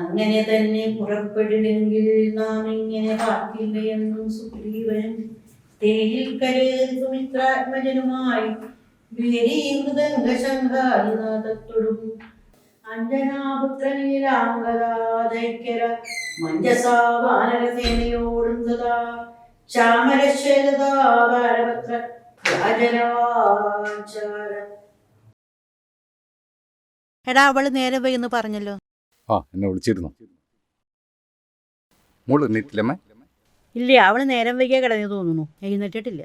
അങ്ങനെ തന്നെ പുറപ്പെടില്ലെങ്കിൽ നാം ഇങ്ങനെ കാത്തില്ലയെന്നും സുഗ്രീവനും തേയിൽ കരേറി സുമിത്രാത്മജനുമായി മൃദംഗശംഖാദിനാദത്തോടും അഞ്ജനാപുത്രനീലാംഗദൈക്യര മഞ്ജസാ വാനരസേനയോടും സദാ ചാമരശ്വേതദാരപത്ര രാജനവാചാര. എടാ അവള് നേരെ വൈകുന്നു പറഞ്ഞല്ലോ. എന്നെ വിളിച്ചിരുന്നു. മോള് എണ്ണീറ്റില്ലമ്മേ? ഇല്ല, അവള് നേരം വൈകിയ കിടന്നു തോന്നുന്നു, എഴുന്നേറ്റിട്ടില്ല.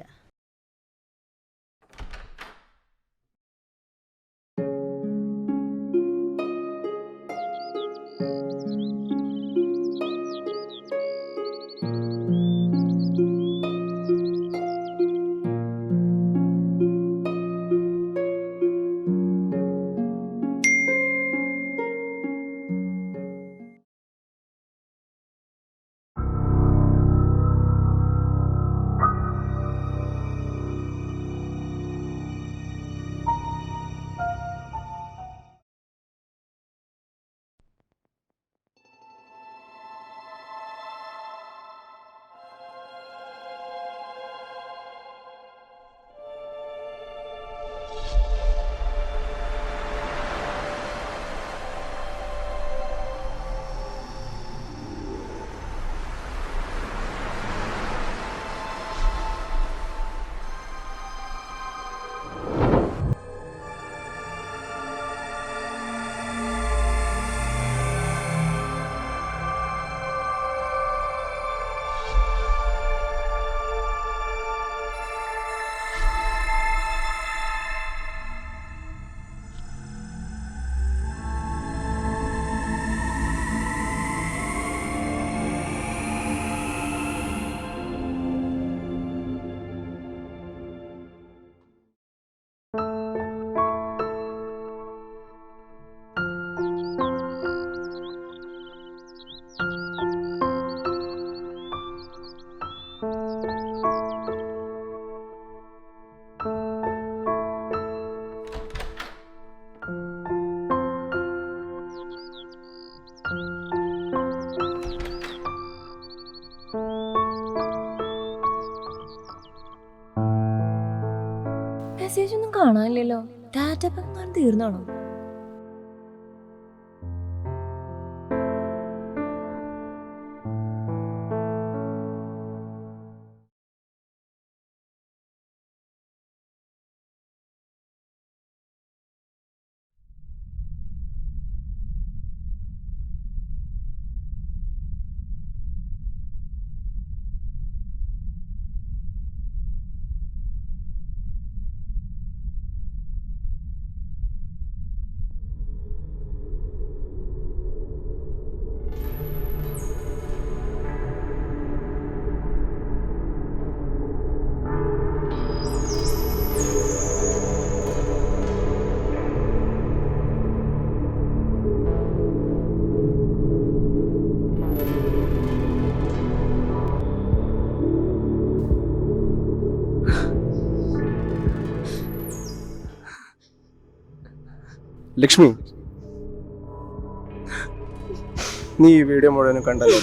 മെസ്സേജ് ഒന്നും കാണാനില്ലല്ലോ. Data pack തീർന്നാണോ? ലക്ഷ്മി, നീ ഈ വീഡിയോ മുഴുവനും കണ്ടല്ലോ.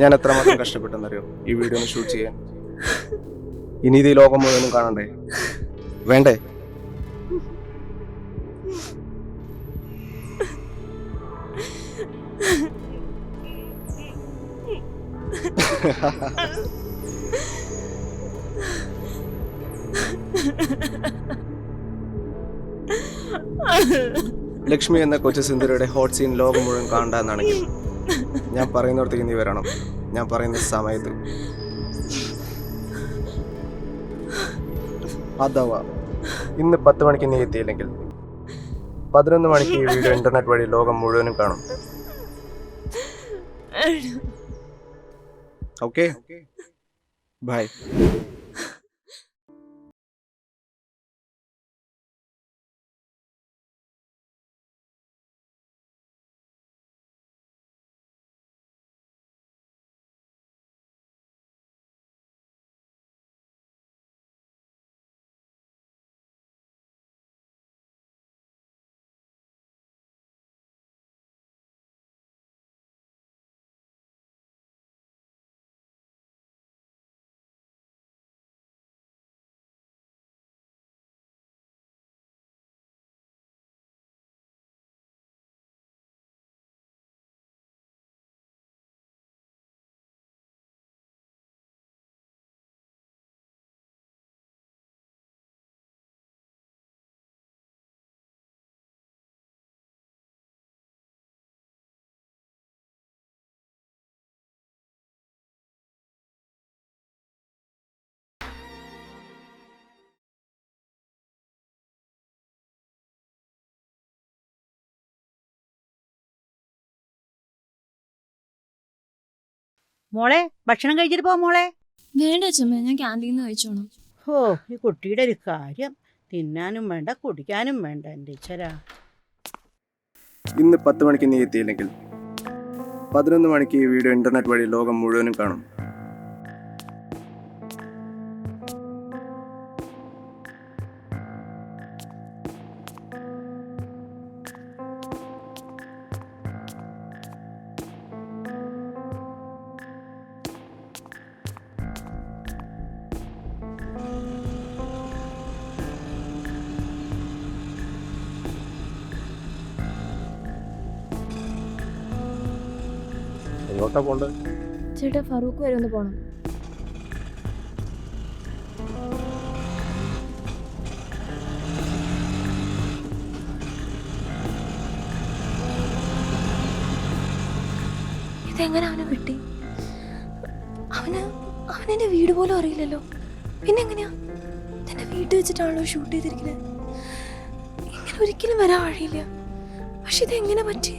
ഞാൻ എത്രമാത്രം കഷ്ടപ്പെട്ടെന്നറിയോ ഈ വീഡിയോ ഒന്ന് ഷൂട്ട് ചെയ്യാൻ. ഇനി ഇത് ഈ ലോകം മുഴുവനും കാണണ്ടേ? വേണ്ടേ? ലക്ഷ്മി എന്ന കൊച്ചു സുന്ദരിയുടെ ഹോട്ട് സീൻ ലോകം മുഴുവൻ കാണണ്ടെന്നാണെങ്കിൽ ഞാൻ പറയുന്നിടത്തേക്ക് നീ വരണം. ഞാൻ പറയുന്ന സമയത്ത്. അഥവാ ഇന്ന് 10 മണിക്ക് നീ എത്തിയില്ലെങ്കിൽ 11 മണിക്ക് ഈ വീഡിയോ ഇന്റർനെറ്റ് വഴി ലോകം മുഴുവനും കാണും. Okay, bye. മോളെ ഭക്ഷണം കഴിച്ചിട്ട് പോ മോളെ. വേണ്ട അച്ഛമ്മ, ഞാൻ ക്യാൻറ്റീനിൽ നിന്ന് കഴിച്ചോണം. ഓ, ഈ കുട്ടിയുടെ ഒരു കാര്യം, തിന്നാനും വേണ്ട കുടിക്കാനും വേണ്ട. എൻ്റെ ഈശ്വരാ. ഇന്ന് 10 മണിക്ക് നീ എത്തിയില്ലെങ്കിൽ 11 മണിക്ക് ഈ വീഡിയോ ഇന്റർനെറ്റ് വഴി ലോകം മുഴുവനും കാണും. എങ്ങോട്ടാ പോണ്ടത്? ചേട്ടാ, ഫറൂഖ് വരെ ഒന്ന് പോണം. ഇതെങ്ങനെ അവനെ കിട്ടി? അവനെന്റെ വീട് പോലും അറിയില്ലല്ലോ. പിന്നെ എങ്ങനെയാ എന്റെ വീട്ടിൽ വെച്ചിട്ടാണല്ലോ ഷൂട്ട് ചെയ്തിരിക്കുന്നത്? ഇങ്ങനെ ഒരിക്കലും വരാൻ വഴിയില്ല. പക്ഷെ ഇതെങ്ങനെ പറ്റി?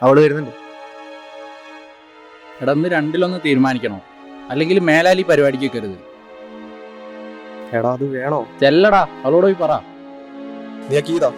അവള് വരുന്നുണ്ട്. എടാ, ഒന്ന് രണ്ടിലൊന്ന് തീരുമാനിക്കണോ? അല്ലെങ്കിൽ മേലാലി പരിപാടിക്ക് കരുത്. എടാ, അത് വേണോ? ചെല്ലടാ, അവളോട് പോയി പറ. നീ കീതാ.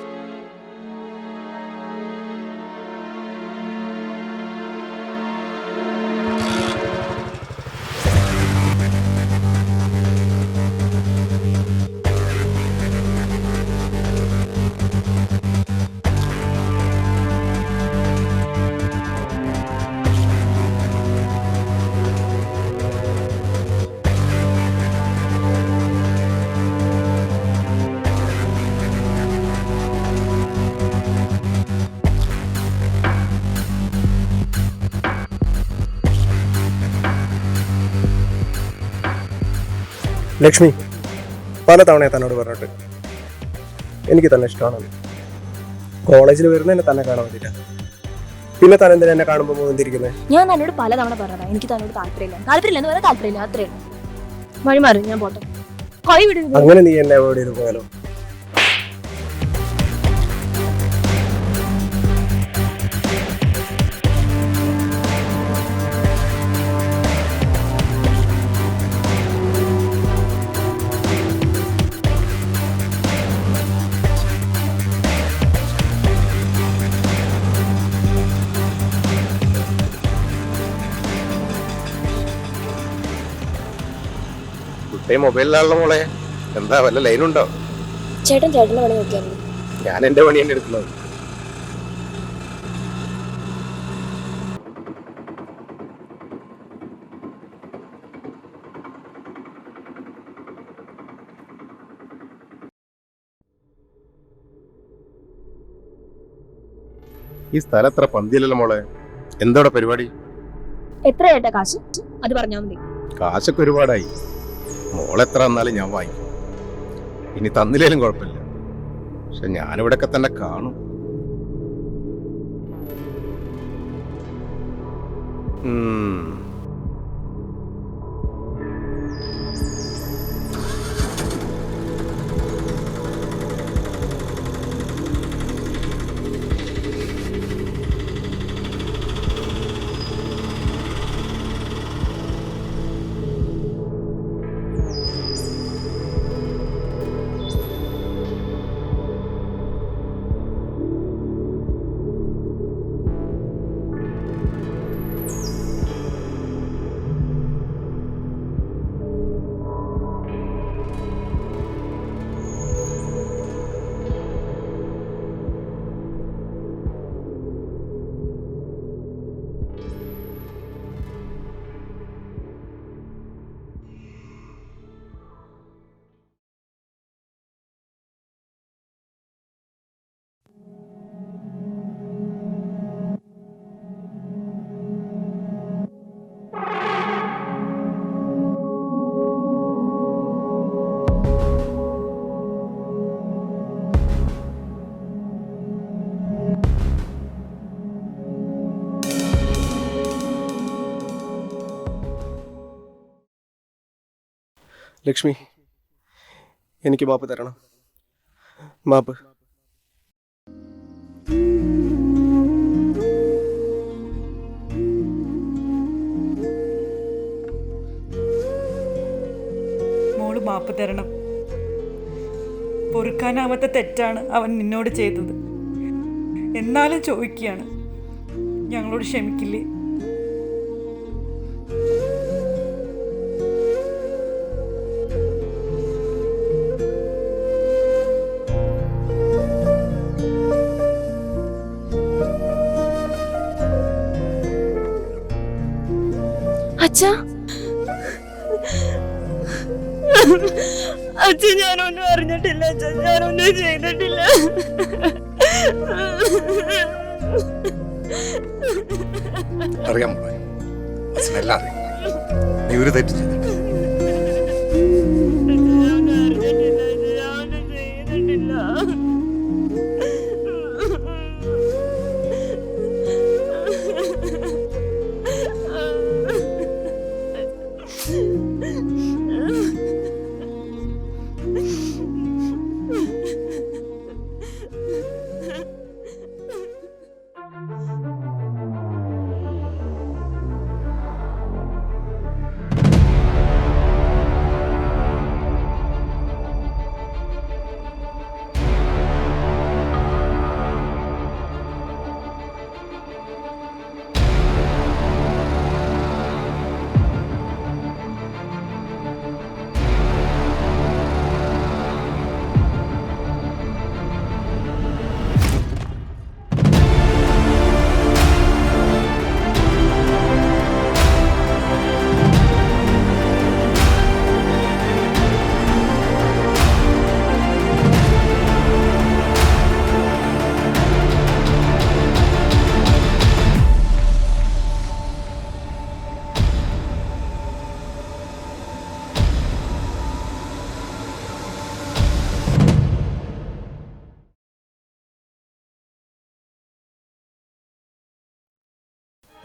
ലക്ഷ്മി, പല തവണ തന്നോട് പറഞ്ഞിട്ട് എനിക്ക് തന്നെ ഇഷ്ടമാണ്. കോളേജിൽ വരുന്ന എന്നെ തന്നെ കാണാൻ പറ്റില്ല. പിന്നെ താൻ എന്തിനാ എന്നെ കാണുമ്പോൾ മുതിരിക്കുന്നത്? ഞാൻ തന്നോട് പലതവണ പറഞ്ഞതാ എനിക്ക് തന്നോട് താല്പര്യമില്ല എന്ന് പറഞ്ഞാൽ താല്പര്യമില്ല, അത്രേ. വഴി മാറി, ഞാൻ പോട്ടെ. കൈ വിടുന്നത്. അങ്ങനെ നീ എന്നെ അവോയ്ഡ് ചെയ്ത് പോയാലോ? മൊബൈലിലാണല്ലോ മോളെ. എന്താ വല്ല ലൈനുണ്ടോ? ചേട്ടന്റെ പണി നോക്കിയാൽ ഞാൻ എന്റെ പണി തന്നെ എടുക്കുന്നത്. ഈ സ്ഥലം എത്ര പന്തിയല്ലല്ലോ മോളെ. എന്തോടെ പരിപാടി? എത്ര ചേട്ടാ കാശ്? അത് പറഞ്ഞാൽ മതി. കാശൊക്കെ ഒരുപാടായി. മോളെത്ര തന്നാലും ഞാൻ വാങ്ങിക്കും. ഇനി തന്നില്ലേലും കുഴപ്പമില്ല. പക്ഷെ ഞാനിവിടൊക്കെ തന്നെ കാണും. ലക്ഷ്മി, എനിക്ക് മാപ്പ് തരണം. മാപ്പ്. മോള് മാപ്പ് തരണം. പൊറുക്കാനാവാത്ത തെറ്റാണ് അവൻ നിന്നോട് ചെയ്തത്. എന്നാലും ചോദിക്കുകയാണ്, ഞങ്ങളോട് ക്ഷമിക്കില്ലേ? അച്ഛാ, അച്ഛൻ ഞാനൊന്നും അറിഞ്ഞിട്ടില്ല. അച്ഛൻ ഞാനൊന്നും ചെയ്തിട്ടില്ല. അറിയാം മോളെ, അച്ഛനെല്ലാം അറിയാം. നീ ഒരു തെറ്റ് ചെയ്തിട്ട്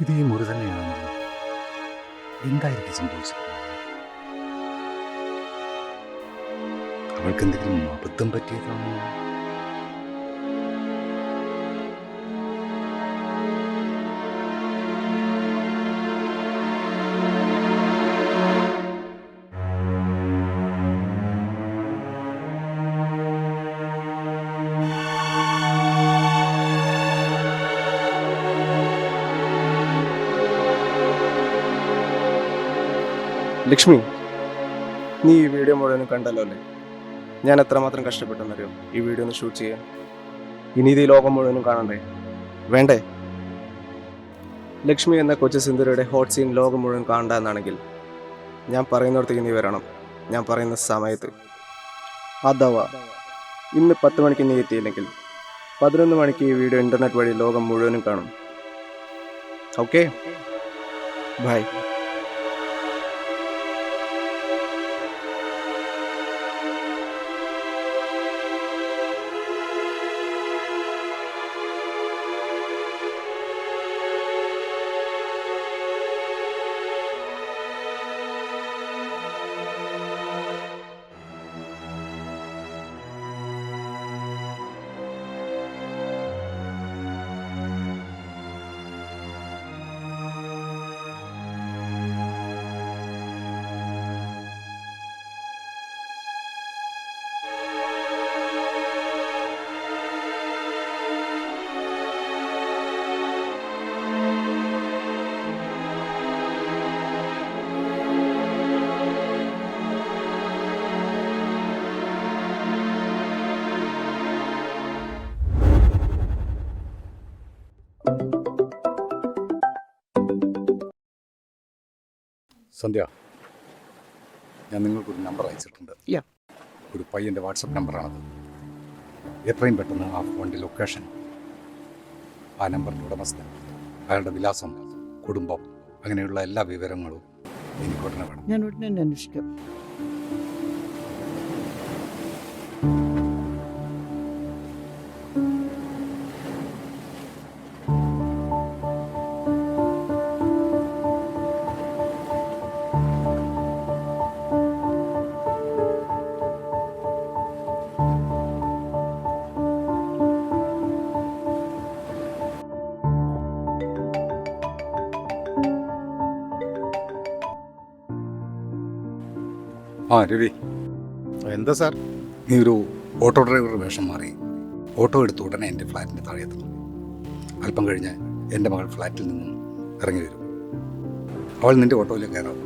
ഇത് ഈ മുറി തന്നെയാണല്ലോ. എന്തായിരിക്കും സംഭവിച്ചത്? അവൾക്ക് എന്തെങ്കിലും അബദ്ധം പറ്റിയതാണോ? ലക്ഷ്മി, നീ ഈ വീഡിയോ മുഴുവനും കണ്ടല്ലോ അല്ലേ? ഞാൻ എത്രമാത്രം കഷ്ടപ്പെട്ടെന്നറിയോ ഈ വീഡിയോ ഒന്ന് ഷൂട്ട് ചെയ്യാൻ. ഇനി ഇത് ഈ ലോകം മുഴുവനും കാണണ്ടേ? വേണ്ടേ? ലക്ഷ്മി എന്ന കൊച്ചു സുന്ദരിയുടെ ഹോട്ട് സീൻ ലോകം മുഴുവൻ കാണണ്ട എന്നാണെങ്കിൽ ഞാൻ പറയുന്നിടത്തേക്ക് നീ വരണം. ഞാൻ പറയുന്ന സമയത്ത്. അഥവാ ഇന്ന് 10 മണിക്ക് നീ എത്തിയില്ലെങ്കിൽ 11 മണിക്ക് ഈ വീഡിയോ ഇൻ്റർനെറ്റ് വഴി ലോകം മുഴുവനും കാണും. Okay, by. സന്ധ്യ, ഞാൻ നിങ്ങൾക്കൊരു നമ്പർ അയച്ചിട്ടുണ്ട്. ഒരു പയ്യൻ്റെ വാട്സപ്പ് നമ്പറാണത്. എത്രയും പെട്ടെന്ന് ആ ഫോണിൻ്റെ ലൊക്കേഷൻ, ആ നമ്പറിൻ്റെ ഉടമസ്ഥൻ, അയാളുടെ വിലാസം, കുടുംബം, അങ്ങനെയുള്ള എല്ലാ വിവരങ്ങളും എനിക്ക് ഉടനെ വേണം. ഞാൻ ഉടനെ തന്നെ അന്വേഷിക്കാം. ആ രവി, എന്താ സാർ? നീ ഒരു ഓട്ടോ ഡ്രൈവർ വേഷം മാറി ഓട്ടോ എടുത്ത് ഉടനെ എൻ്റെ ഫ്ലാറ്റിൻ്റെ താഴെ എത്തണം. അല്പം കഴിഞ്ഞ് എൻ്റെ മകൾ ഫ്ലാറ്റിൽ നിന്നും ഇറങ്ങി വരും. അവൾ നിൻ്റെ ഓട്ടോയിലേക്ക് കയറാം.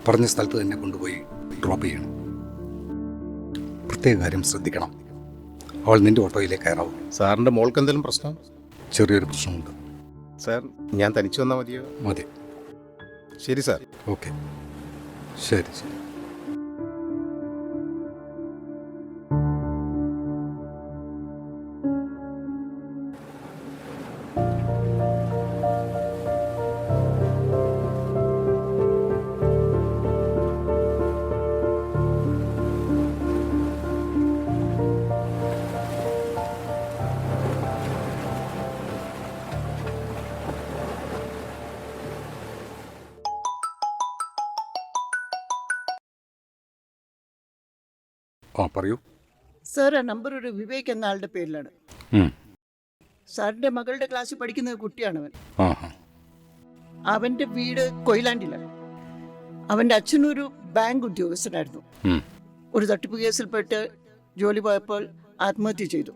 പറഞ്ഞ സ്ഥലത്ത് തന്നെ കൊണ്ടുപോയി ഡ്രോപ്പ് ചെയ്യണം. പ്രത്യേക കാര്യം ശ്രദ്ധിക്കണം. അവൾ നിൻ്റെ ഓട്ടോയിലേക്ക് കയറാവും. സാറിൻ്റെ മോൾക്ക് എന്തെങ്കിലും പ്രശ്നം? ചെറിയൊരു പ്രശ്നമുണ്ട്. സാർ, ഞാൻ തനിച്ച് വന്നാൽ മതിയോ? മതി. ശരി സാർ. ഓക്കെ, ശരി ശരി. ആ പറയൂ. സാർ, ആ നമ്പർ ഒരു വിവേക് എന്ന ആളുടെ പേരിലാണ്. ഉം. സാറിൻ്റെ മകളുടെ ക്ലാസ്സിൽ പഠിക്കുന്ന കുട്ടിയാണ് അവൻ. ആ ആ അവൻ്റെ വീട് കൊയിലാണ്ടിലാണ്. അവൻ്റെ അച്ഛനൊരു ബാങ്ക് ഉദ്യോഗസ്ഥനായിരുന്നു. ഉം. ഒരു തട്ടിപ്പ് കേസിൽപ്പെട്ട് ജോലി പോയപ്പോൾ ആത്മഹത്യ ചെയ്തു.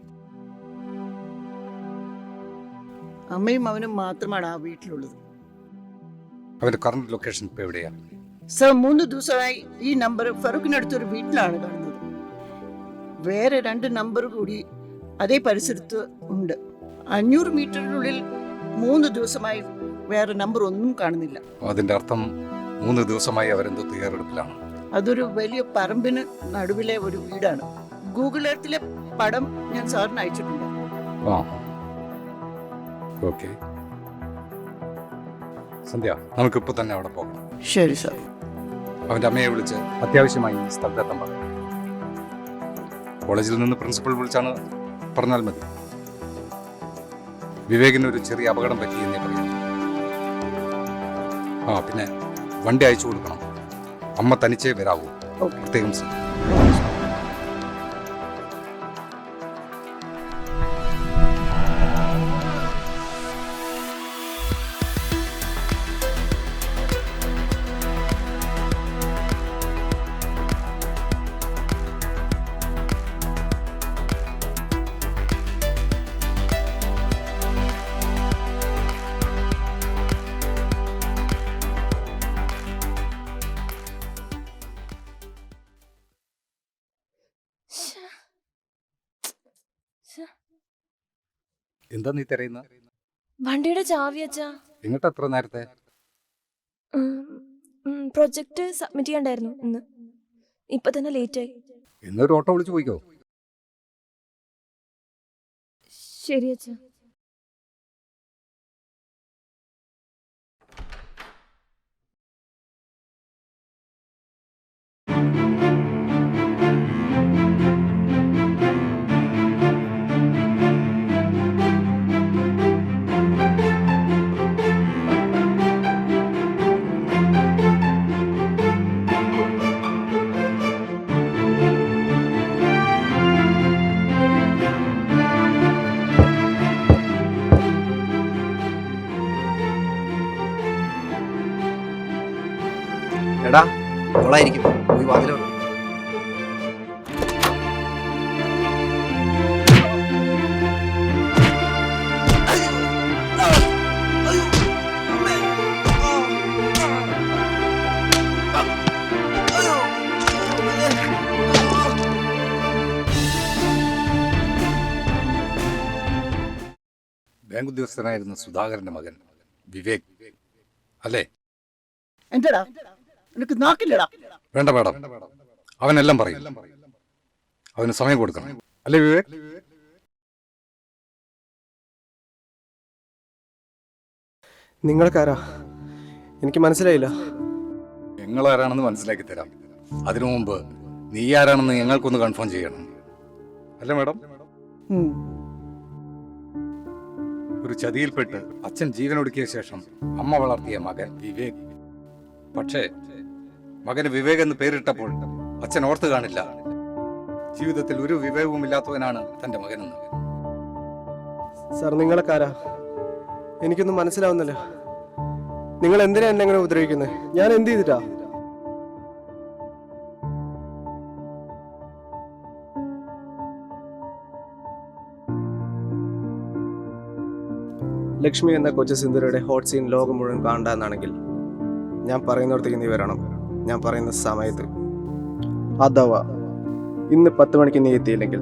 അമ്മയും അവനും മാത്രമാണ് ആ വീട്ടിലുള്ളത്. അവൻ്റെ കറണ്ട് ലൊക്കേഷൻ ഇപ്പോൾ എവിടെയാ? സർ, 3 ദിവസമായി ഈ നമ്പർ ഫറൂഖിനടുത്തൊരു വീട്ടിലാണ് കാണുന്നത്. വേറെ 2 നമ്പർ കൂടി അതേ പരിസരത്ത് ഉണ്ട്. 500 മീറ്ററിനുള്ളിൽ 3 ദിവസമായി വേറെ നമ്പർ ഒന്നും കാണുന്നില്ല. അതിൻ്റെ അർത്ഥം 3 ദിവസമായി അവരെന്തോ തയ്യാറെടുപ്പിലാണ്. അതൊരു വലിയ പറമ്പിന് നടുവിലെ ഒരു വീടാണ്. ഗൂഗിൾ എർത്തിലെ പടം ഞാൻ സാറിന് അയച്ചിട്ടുണ്ട്. ആ ഓക്കെ. സന്ധ്യ, നമുക്കിപ്പോൾ തന്നെ അവിടെ പോകണം. ശരി സാർ. അവൻ്റെ അമ്മയെ വിളിച്ച് അത്യാവശ്യമായി ഈ സ്ഥലത്തെത്താൻ പറയാം. കോളേജിൽ നിന്ന് പ്രിൻസിപ്പൽ വിളിച്ചാണ് പറഞ്ഞാൽ മതി. വിവേകിന് ഒരു ചെറിയ അപകടം പറ്റിയെന്നേ പറയാം. ആ പിന്നെ വണ്ടി അയച്ചു കൊടുക്കണം. അമ്മ തനിച്ചേ വരാവൂ. പ്രത്യേകം എന്താ നീ തിരയുന്ന? വണ്ടിയുടെ ചാവി അച്ഛാ. എങ്ങോട്ട് എത്ര നേരത്തെ? പ്രൊജക്ട് സബ്മിറ്റ് ചെയ്യണ്ടായിരുന്നു ഇന്ന്. ഇപ്പൊ തന്നെ ലേറ്റ് ആയി. എന്നൊരു ഓട്ടോ വിളിച്ച് പോയിക്കോ. ശരി അച്ഛാ. എടാ, അവളായിരിക്കും. പോയി വാതിലോ. ബാങ്ക് ഉദ്യോഗസ്ഥനായിരുന്ന സുധാകരന്റെ മകൻ വിവേക് അല്ലേ? എന്റെടാ, നിനക്ക് നാക്കില്ലടാ? വേണ്ട മേഡം, അവനെല്ലാം പറയും. അവന് സമയം കൊടുക്കണം, അല്ലേ വിവേക്? നിങ്ങൾക്കാരാ? എനിക്ക് മനസ്സിലായില്ല. ഞങ്ങളാരാണെന്ന് മനസ്സിലാക്കി തരാം. അതിനു മുമ്പ് നീ ആരാണെന്ന് ഞങ്ങൾക്കൊന്ന് കൺഫേം ചെയ്യണം, അല്ലേ മേഡം? ഒരു ചതിയിൽപ്പെട്ട് അച്ഛൻ ജീവനൊടുക്കിയ ശേഷം അമ്മ വളർത്തിയ മകൻ വിവേക്. പക്ഷേ മകന് വിവേക് എന്ന് പേരിട്ടപ്പോൾ അച്ഛൻ ഓർത്തു കാണില്ല, ജീവിതത്തിൽ ഒരു വിവേകവും ഇല്ലാത്തവനാണ് തന്റെ മകനെന്ന്. സാർ, നിങ്ങളൊക്കാരാ? എനിക്കൊന്നും മനസ്സിലാവുന്നില്ല. നിങ്ങൾ എന്തിനാ എന്നെ അങ്ങനെ ഉപദ്രവിക്കുന്നത്? ഞാൻ എന്ത് ചെയ്തിട്ടാ? ലക്ഷ്മി എന്ന കൊച്ചു സുന്ദരിയുടെ ഹോട്ട് സീൻ ലോകം മുഴുവൻ കാണണ്ട എന്നാണെങ്കിൽ ഞാൻ പറയുന്നിടത്തേക്ക് നീ വരണം. ഞാൻ പറയുന്ന സമയത്ത്. അഥവാ ഇന്ന് 10 മണിക്ക് നീ എത്തിയില്ലെങ്കിൽ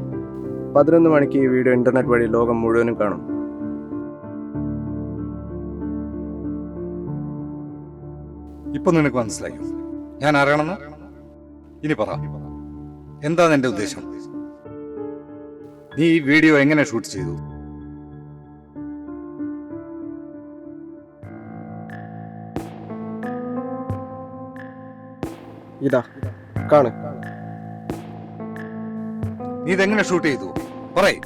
11 മണിക്ക് ഈ വീഡിയോ ഇന്റർനെറ്റ് വഴി ലോകം മുഴുവനും കാണും. ഇപ്പൊ നിനക്ക് മനസ്സിലായി ഞാൻ ആരാണെന്ന്? ഇനി പറ, എന്താ നിന്റെ ഉദ്ദേശം? നീ ഈ വീഡിയോ എങ്ങനെ ഷൂട്ട് ചെയ്തു? ഇതാ കാണ്. നീ ഇതെങ്ങനെ ഷൂട്ട് ചെയ്തു? പറയ്.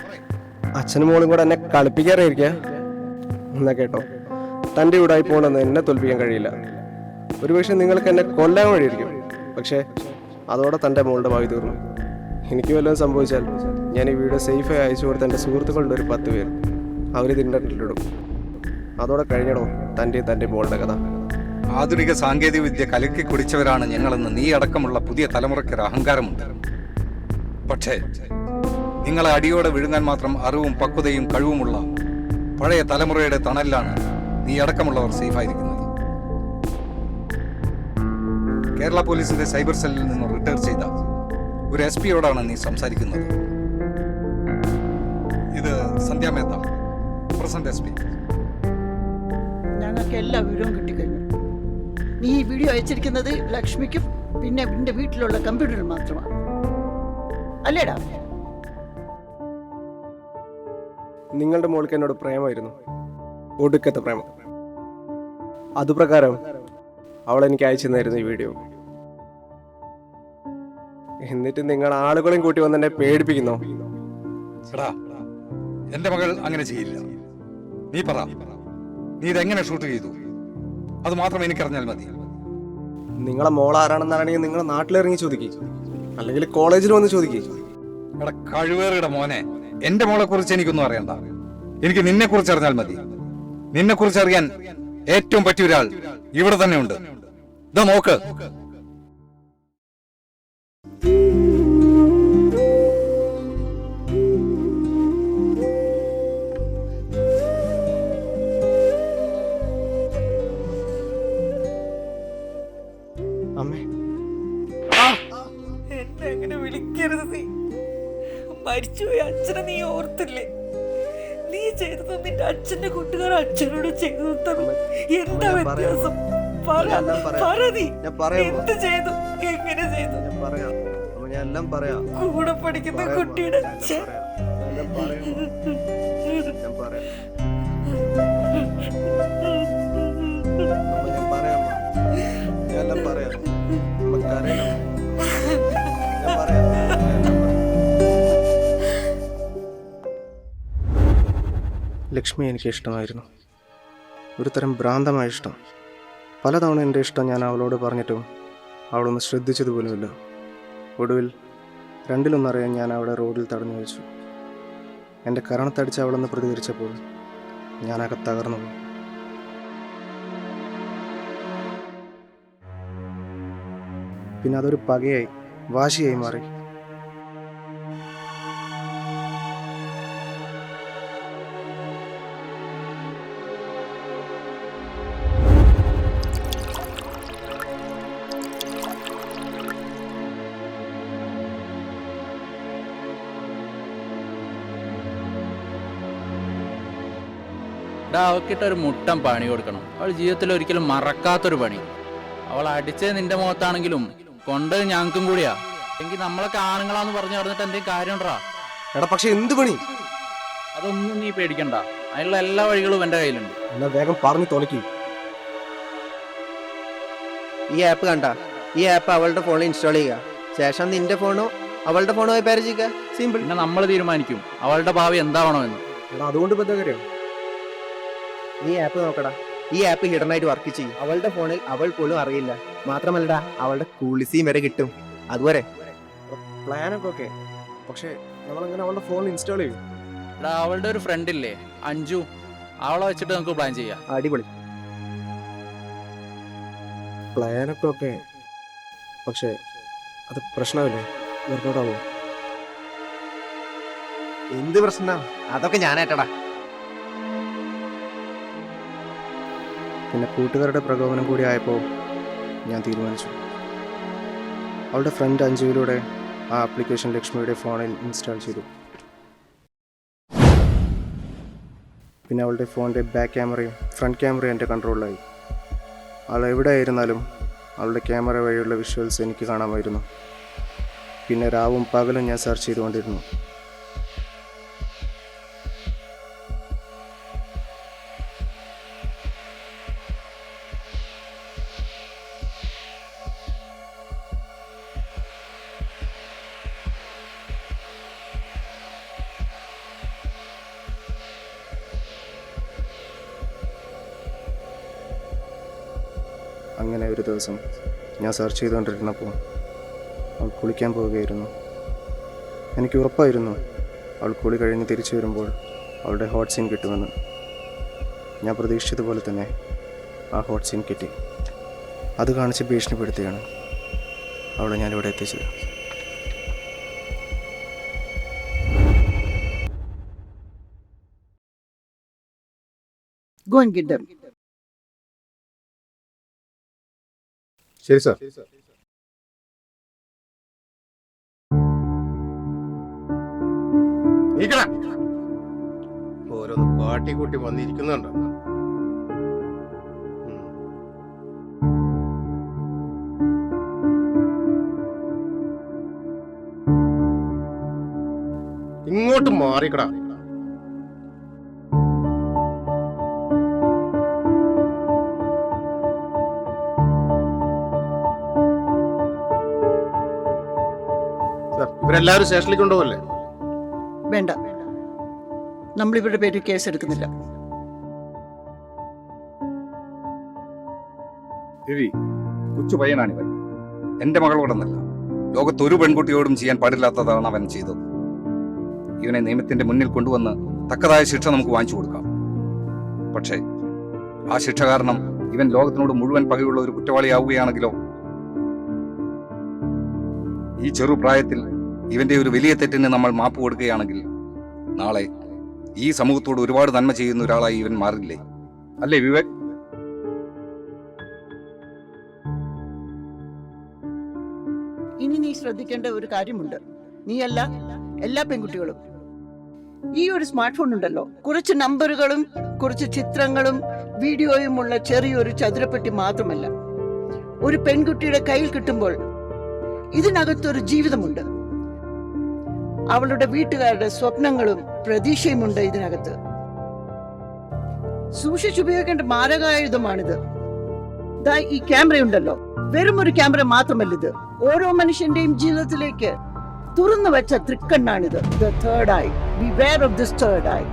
അച്ഛനും മോളും കൂടെ എന്നെ കളിപ്പിക്കാറായിരിക്ക. എന്നാ കേട്ടോ, തൻ്റെ വീടായി പോകണമെന്ന് എന്നെ തോൽപ്പിക്കാൻ കഴിയില്ല. ഒരുപക്ഷെ നിങ്ങൾക്ക് എന്നെ കൊല്ലാൻ വഴിയായിരിക്കും, പക്ഷേ അതോടെ തൻ്റെ മോളുടെ ഭാവി തീർന്നു. എനിക്ക് വല്ലതും സംഭവിച്ചാൽ ഞാൻ ഈ വീഡിയോ സേഫായി അയച്ചു കൊടുത്ത എൻ്റെ സുഹൃത്തുക്കളുടെ ഒരു 10 പേർ അവരിത് ഇൻ്റർനെറ്റിലിടും. അതോടെ കഴിഞ്ഞിടോ തൻ്റെ മോളുടെ കഥ. ആധുനിക സാങ്കേതിക വിദ്യ കലക്കി കുടിച്ചവരാണ് ഞങ്ങളെന്ന് നീ അടക്കമുള്ള പുതിയ തലമുറയ്ക്കൊരു അഹങ്കാരമുണ്ട്. പക്ഷേ നിങ്ങളെ അടിയോടെ വിഴുങ്ങാൻ മാത്രം അറിവും പക്വതയും കഴിവുമുള്ള പഴയ തലമുറയുടെ തണലിലാണ് നീ അടക്കമുള്ളവർ സേഫായിരിക്കുന്നത്. കേരള പോലീസിന്റെ സൈബർ സെല്ലിൽ നിന്ന് റിട്ടയർ ചെയ്ത ഒരു SP യോടാണ് നീ സംസാരിക്കുന്നത്. ഇത് സന്ധ്യ മേത്ത, പ്രസന്റ് SP. ഞങ്ങൾക്ക് എല്ലാ വിവരവും കിട്ടിക്കഴിഞ്ഞു. നീ ഈ വീഡിയോ അയച്ചിരിക്കുന്നത് ലക്ഷ്മിക്കും പിന്നെ നിന്റെ വീട്ടിലുള്ള കമ്പ്യൂട്ടറിൽ മാത്രമാണ്, അല്ലേടാ? നിങ്ങളുടെ മോൾക്ക് എന്നോട് പ്രേമമായിരുന്നു, ഒടുക്കത്തെ പ്രേമം. അതുപ്രകാരം അവൾ എനിക്ക് അയച്ചു തന്നായിരുന്നു ഈ വീഡിയോ. എന്നിട്ട് നിങ്ങൾ ആളുകളെയും കൂട്ടി വന്ന് എന്നെ പേടിപ്പിക്കുന്നോ? എടാ, എന്റെ മകൾ അങ്ങനെ ചെയ്യില്ല. നീ പറ, നീ ഇതെങ്ങനെ ഷൂട്ട് ചെയ്തു? അത് മാത്രം എനിക്കറിഞ്ഞാൽ മതി. നിങ്ങളെ മോൾ ആരാണെന്നാണെങ്കിൽ നിങ്ങളെ നാട്ടിലിറങ്ങി ചോദിക്കുക, അല്ലെങ്കിൽ കോളേജിൽ വന്ന് ചോദിക്കുക. എടാ കഴിവേറിയുടെ മോനെ, എന്റെ മോളെ കുറിച്ച് എനിക്കൊന്നും അറിയണ്ട. എനിക്ക് നിന്നെ കുറിച്ച് അറിഞ്ഞാൽ മതി. നിന്നെ കുറിച്ച് അറിയാൻ ഏറ്റവും പറ്റിയ ഒരാൾ ഇവിടെ തന്നെ ഉണ്ട്. ഇതാ നോക്ക്. അമ്മേ, എന്നെ അങ്ങനെ വിളിക്കരുത്. നീ മരിച്ചുപോയ അച്ഛനെ നീ ഓർത്തില്ലേ? നീ ചെയ്തത് നിന്റെ അച്ഛന്റെ കൂട്ടുകാർ അച്ഛനോട് ചെയ്തു തന്നു. എന്താ വ്യത്യാസം? പറ നീ എന്ത് ചെയ്തു, എങ്ങനെ ചെയ്തു? കൂടെ പഠിക്കുന്ന കുട്ടിയുടെ അച്ഛൻ. ലക്ഷ്മി എനിക്ക് ഇഷ്ടമായിരുന്നു, ഒരു തരം ഭ്രാന്തമായ ഇഷ്ടം. പലതവണ എൻ്റെ ഇഷ്ടം ഞാൻ അവളോട് പറഞ്ഞിട്ടും അവളൊന്ന് ശ്രദ്ധിച്ചതുപോലുമില്ല. ഒടുവിൽ 2-1 ഞാൻ അവളെ റോഡിൽ തടഞ്ഞു വെച്ചു. എൻ്റെ കരണത്തടിച്ച് അവളൊന്ന് പ്രതികരിച്ചപ്പോൾ ഞാനകെ തകർന്നു പോയി. പിന്നെ അതൊരു പകയായി, വാശിയായി മാറി. അവക്കിട്ട് ഒരു മുട്ടം പണി കൊടുക്കണം. അവൾ ജീവിതത്തിൽ ഒരിക്കലും മറക്കാത്തൊരു പണി. അവൾ അടിച്ചത് നിന്റെ മുഖത്താണെങ്കിലും കൊണ്ടത് ഞങ്ങൾക്കും കൂടിയാ. എങ്കിൽ നമ്മളൊക്കെ ആണുങ്ങളാന്ന് പറഞ്ഞു നടന്നിട്ട് എന്തെങ്കിലും കാര്യം ഉണ്ടാ? എടാ, പക്ഷെ എന്ത് പണി? അതൊന്നും നീ പേടിക്കണ്ട, അതിനുള്ള എല്ലാ വഴികളും എൻ്റെ കയ്യിലുണ്ട്. എന്നാ വേഗം പറഞ്ഞു തുലയ്ക്കും. ഈ ആപ്പ് കണ്ട, ഈ ആപ്പ് അവളുടെ ഫോണിൽ ഇൻസ്റ്റാൾ ചെയ്യുക. ശേഷം നിന്റെ ഫോണോ അവളുടെ ഫോണോ പേര് ചെയ്യുക. സിമ്പിൾ. പിന്നെ നമ്മൾ തീരുമാനിക്കും അവളുടെ ഭാവി എന്താവണോ എന്ന്. എടാ, അതുകൊണ്ട് ഇപ്പൊ എന്താ കാര്യം? നീ ആപ്പ് നോക്കടാ. ഈ ആപ്പ് ഹിഡൻ ആയിട്ട് വർക്ക് ചെയ്യും. അവളുടെ ഫോണിൽ അവൾ പോലും അറിയില്ല. മാത്രമല്ലടാ, അവളുടെ കൂളിസിയും വരെ കിട്ടും. അതുവരെ പ്ലാനൊക്കെ ഓക്കെ, പക്ഷെ നമ്മളെങ്ങനെ അവളുടെ ഫോൺ ഇൻസ്റ്റാൾ ചെയ്യും? എടാ, അവളുടെ ഒരു ഫ്രണ്ട് ഇല്ലേ, അഞ്ജു, അവളെ വെച്ചിട്ട് നമുക്ക് പ്ലാൻ ചെയ്യാം. അടിപൊളി പ്ലാനൊക്കെ ഓക്കെ, പക്ഷെ അത് പ്രശ്നമില്ലേ? വർക്കൗട്ടാവോ? എന്ത് പ്രശ്നം? അതൊക്കെ ഞാനേറ്റടാ. പിന്നെ കൂട്ടുകാരുടെ പ്രകോപനം കൂടി ആയപ്പോൾ ഞാൻ തീരുമാനിച്ചു. അവളുടെ ഫ്രണ്ട് അഞ്ജുവിലൂടെ ആ ആപ്ലിക്കേഷൻ ലക്ഷ്മിയുടെ ഫോണിൽ ഇൻസ്റ്റാൾ ചെയ്തു. പിന്നെ അവളുടെ ഫോണിൻ്റെ ബാക്ക് ക്യാമറയും ഫ്രണ്ട് ക്യാമറയും എൻ്റെ കൺട്രോളിലായി. അവൾ എവിടെയായിരുന്നാലും അവളുടെ ക്യാമറ വഴിയുള്ള വിഷ്വൽസ് എനിക്ക് കാണാമായിരുന്നു. പിന്നെ രാവും പകലും ഞാൻ സെർച്ച് ചെയ്തുകൊണ്ടിരുന്നു. അങ്ങനെ ഒരു ദിവസം ഞാൻ സെർച്ച് ചെയ്തുകൊണ്ടിരുന്നപ്പോൾ അവൾ കുളിക്കാൻ പോവുകയായിരുന്നു. എനിക്ക് ഉറപ്പായിരുന്നു അവൾ കുളി കഴിഞ്ഞ് തിരിച്ചു വരുമ്പോൾ അവളുടെ ഹോട്ട് സീൻ കിട്ടുമെന്ന്. ഞാൻ പ്രതീക്ഷിച്ചതുപോലെ തന്നെ ആ ഹോട്ട് സീൻ കിട്ടി. അത് കാണിച്ച് ഭീഷണിപ്പെടുത്തുകയാണ് അവളെ ഞാനിവിടെ എത്തിച്ചത്. Go and get them. ശരി സാർ. ഓരോന്ന് കാട്ടിക്കൂട്ടി വന്നിരിക്കുന്നുണ്ടോ? ഇങ്ങോട്ട് മാറിക്കടാ. ഇവരെല്ലാവരും സ്റ്റേഷനിലേക്ക് കൊണ്ടുപോകല്ലേ? വേണ്ട, നമ്മളിവരുടെ പേരിൽ കേസ് എടുക്കുന്നില്ല. രവി, കൊച്ചു പയ്യനാണിവൻ. എന്റെ മകളോടൊന്നല്ല, ലോകത്തൊരു പെൺകുട്ടിയോടും ചെയ്യാൻ പാടില്ലാത്തതാണ് അവൻ ചെയ്തത്. ഇവനെ നിയമത്തിന്റെ മുന്നിൽ കൊണ്ടുവന്ന് തക്കതായ ശിക്ഷ നമുക്ക് വാങ്ങിച്ചു കൊടുക്കാം. പക്ഷേ ആ ശിക്ഷ കാരണം ഇവൻ ലോകത്തിനോട് മുഴുവൻ പകയുള്ള ഒരു കുറ്റവാളിയാവുകയാണെങ്കിലോ? ഈ ചെറുപ്രായത്തിൽ ഇവന്റെ ഒരു വലിയ തെറ്റിന് നമ്മൾ മാപ്പ് കൊടുക്കുകയാണെങ്കിൽ നാളെ ഈ സമൂഹത്തോട് ഒരുപാട് നന്മ ചെയ്യുന്ന ഒരാളായി ഇവൻ മാറില്ലേ? അല്ലേ വിവേക്? ഇനി നീ ശ്രദ്ധിക്കേണ്ട ഒരു കാര്യമുണ്ട്. നീയല്ല, എല്ലാ പെൺകുട്ടികളും. ഈ ഒരു സ്മാർട്ട് ഫോൺ ഉണ്ടല്ലോ, കുറച്ച് നമ്പറുകളും കുറച്ച് ചിത്രങ്ങളും വീഡിയോയുമുള്ള ചെറിയൊരു ചതുരപ്പെട്ടി മാത്രമല്ല. ഒരു പെൺകുട്ടിയുടെ കയ്യിൽ കിട്ടുമ്പോൾ ഇതിനകത്തൊരു ജീവിതമുണ്ട്. അവളുടെ വീട്ടുകാരുടെ സ്വപ്നങ്ങളും പ്രതീക്ഷയുമുണ്ട് ഇതിനകത്ത്. സൂക്ഷിച്ചുപയോഗിക്കേണ്ട മാരകായുധമാണിത്. ഈ ക്യാമറയുണ്ടല്ലോ, വെറും ഒരു ക്യാമറ മാത്രമല്ല ഇത്. ഓരോ മനുഷ്യന്റെയും ജീവിതത്തിലേക്ക് തുറന്നു വെച്ച തൃക്കണ്ണാണിത്. The third eye. Beware of this third eye.